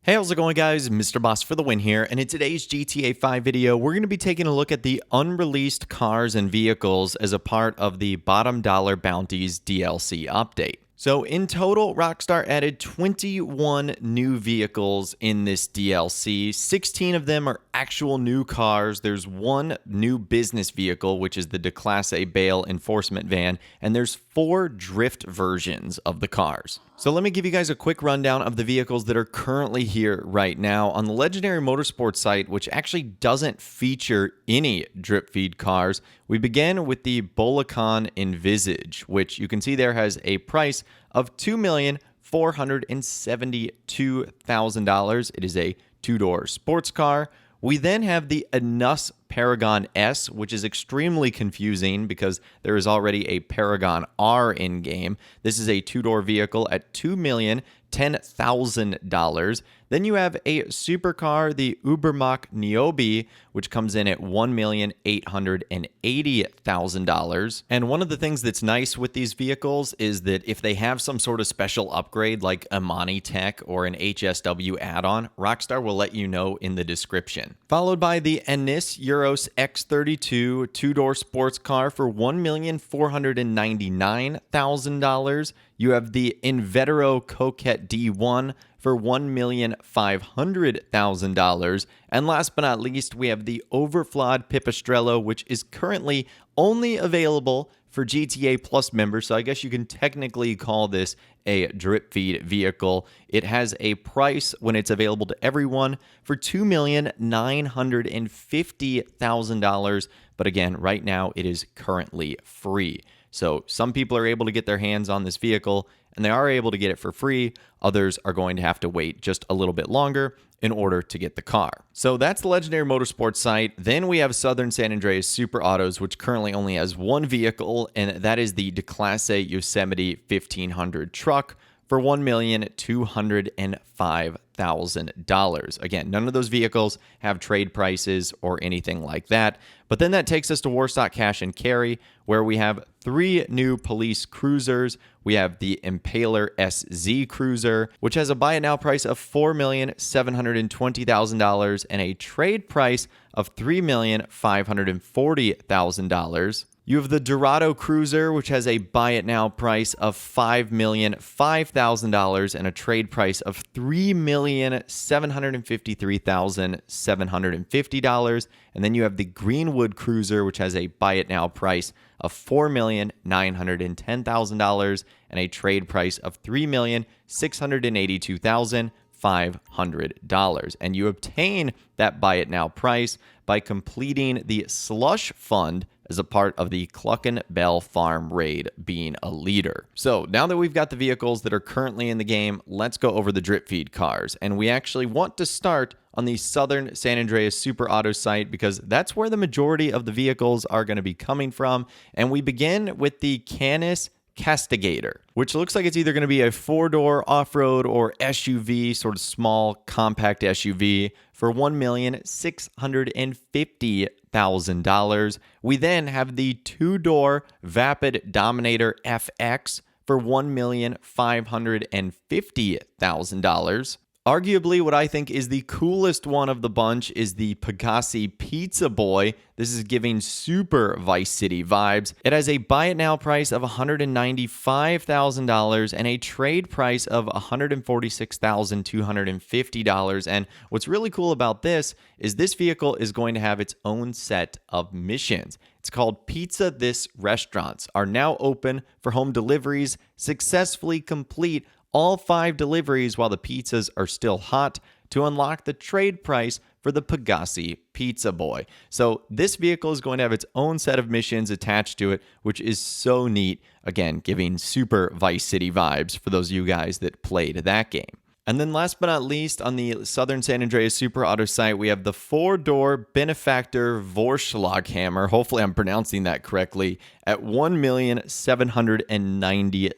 Hey, how's it going, guys? Mr. Boss for the win here, and in today's GTA 5 video, we're going to be taking a look at the unreleased cars and vehicles as a part of the Bottom Dollar Bounties DLC update. So in total, Rockstar added 21 new vehicles in this DLC. 16 of them are actual new cars. There's one new business vehicle, which is the Class A bail enforcement van, and there's 4 drift versions of the cars. So let me give you guys a quick rundown of the vehicles that are currently here right now. On the Legendary Motorsports site, which actually doesn't feature any drip feed cars, we begin with the Bolacon Envisage, which you can see there has a price of $2,472,000. It is a 2-door sports car. We then have the Anus Paragon S, which is extremely confusing because there is already a Paragon R in-game. This is a 2-door vehicle at $2,010,000. Then you have a supercar, the Ubermacht Niobe, which comes in at $1,880,000. And one of the things that's nice with these vehicles is that if they have some sort of special upgrade like Amani Tech or an HSW add-on, Rockstar will let you know in the description. Followed by the Ennis Euros X32 2-door sports car for $1,499,000. You have the Invetero Coquette D1 for $1,500,000. And last but not least, we have the Overflawed Pipistrello, which is currently only available for GTA Plus members, so I guess you can technically call this a drip feed vehicle. It has a price when it's available to everyone for $2,950,000, but again, right now it is currently free. So some people are able to get their hands on this vehicle, and they are able to get it for free. Others are going to have to wait just a little bit longer in order to get the car. So that's the Legendary Motorsports site. Then we have Southern San Andreas Super Autos, which currently only has one vehicle, and that is the Class A Yosemite 1500 truck for $1,205,000. Again, none of those vehicles have trade prices or anything like that. But then that takes us to Warstock Cash and Carry, where we have 3 new police cruisers. We have the Impaler SZ Cruiser, which has a buy it now price of $4,720,000 and a trade price of $3,540,000. You have the Dorado Cruiser, which has a buy it now price of $5,005,000 and a trade price of $3,753,750. And then you have the Greenwood Cruiser, which has a buy it now price of $4,910,000 and a trade price of $3,682,500. And you obtain that buy it now price by completing the slush fund as a part of the Cluckin' Bell Farm raid, being a leader. So now that we've got the vehicles that are currently in the game, let's go over the drip feed cars. And we actually want to start on the Southern San Andreas Super Auto site because that's where the majority of the vehicles are going to be coming from. And we begin with the Canis Castigator, which looks like it's either going to be a 4-door off-road or SUV, sort of small, compact SUV for $1,650,000. We then have the 2-door Vapid Dominator FX for $1,550,000. Arguably, what I think is the coolest one of the bunch is the Pegassi Pizza Boy. This is giving super Vice City vibes. It has a buy it now price of $195,000 and a trade price of $146,250. And what's really cool about this vehicle is going to have its own set of missions. It's called Pizza This Restaurants, are now open for home deliveries. Successfully complete all 5 deliveries while the pizzas are still hot to unlock the trade price for the Pegassi Pizza Boy. So this vehicle is going to have its own set of missions attached to it, which is so neat. Again, giving super Vice City vibes for those of you guys that played that game. And then last but not least, on the Southern San Andreas Super Auto site, we have the 4-door Benefactor Vorschlaghammer, hopefully I'm pronouncing that correctly, at $1,790,000.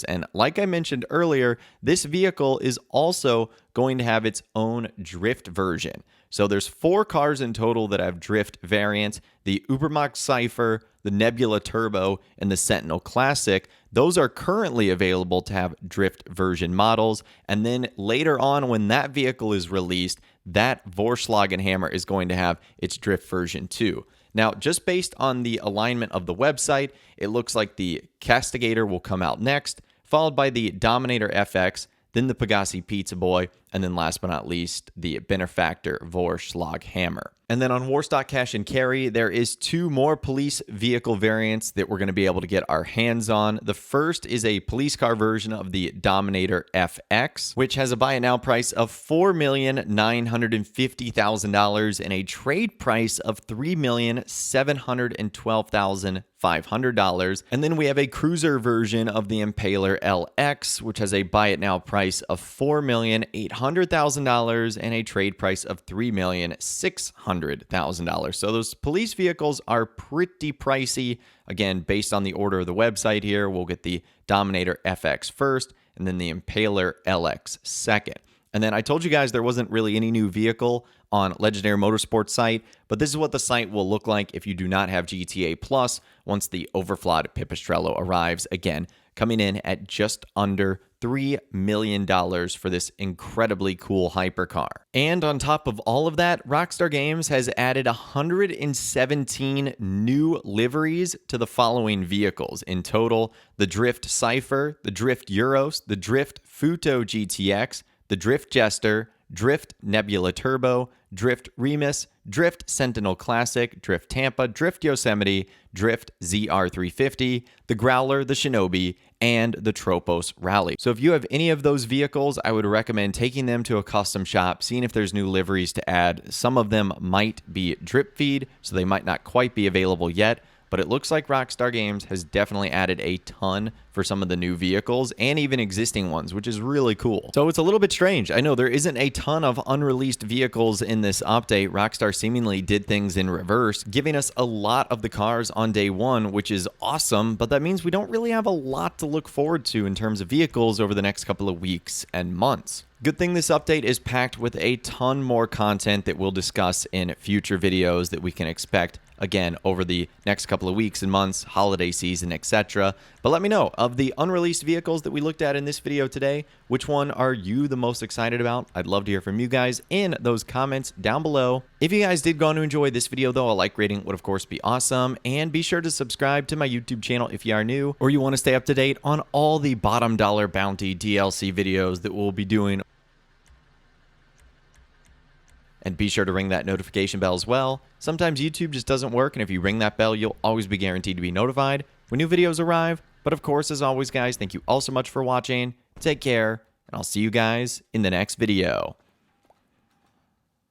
And like I mentioned earlier, this vehicle is also going to have its own drift version. So there's 4 cars in total that have drift variants: the Ubermacht Cypher, the Nebula Turbo, and the Sentinel Classic. Those are currently available to have drift version models, and then later on when that vehicle is released, that Vorschlagenhammer is going to have its drift version too. Now, just based on the alignment of the website, it looks like the Castigator will come out next, followed by the Dominator FX, then the Pegassi Pizza Boy, and then last but not least, the Benefactor Vorschlaghammer. And then on Warstock Cash and Carry, there is 2 more police vehicle variants that we're going to be able to get our hands on. The first is a police car version of the Dominator FX, which has a buy it now price of $4,950,000 and a trade price of $3,712,500. And then we have a cruiser version of the Impaler LX, which has a buy it now price of $4,800,000 and a trade price of $3,600,000. So those police vehicles are pretty pricey. Again, based on the order of the website here, we'll get the Dominator FX first and then the Impaler LX second. And then I told you guys there wasn't really any new vehicle on Legendary Motorsports site, but this is what the site will look like if you do not have GTA Plus once the overflawed Pipistrello arrives. Again, coming in at just under $3 million for this incredibly cool hypercar. And on top of all of that, Rockstar Games has added 117 new liveries to the following vehicles. In total, the Drift Cypher, the Drift Euros, the Drift Futo GTX, the Drift Jester, Drift Nebula Turbo, Drift Remus, Drift Sentinel Classic, Drift Tampa, Drift Yosemite, Drift ZR350, the Growler, the Shinobi, and the Tropos Rally. So if you have any of those vehicles, I would recommend taking them to a custom shop, seeing if there's new liveries to add. Some of them might be drip feed, so they might not quite be available yet, but it looks like Rockstar Games has definitely added a ton for some of the new vehicles and even existing ones, which is really cool. So it's a little bit strange. I know there isn't a ton of unreleased vehicles in this update. Rockstar seemingly did things in reverse, giving us a lot of the cars on day one, which is awesome, but that means we don't really have a lot to look forward to in terms of vehicles over the next couple of weeks and months. Good thing this update is packed with a ton more content that we'll discuss in future videos that we can expect, again, over the next couple of weeks and months, holiday season, etc. But let me know, of the unreleased vehicles that we looked at in this video today, which one are you the most excited about? I'd love to hear from you guys in those comments down below. If you guys did go on to enjoy this video, though, a like rating would, of course, be awesome. And be sure to subscribe to my YouTube channel if you are new, or you want to stay up to date on all the bottom dollar bounty DLC videos that we'll be doing. And be sure to ring that notification bell as well. Sometimes YouTube just doesn't work, and if you ring that bell, you'll always be guaranteed to be notified when new videos arrive. But of course, as always, guys, thank you all so much for watching. Take care, and I'll see you guys in the next video.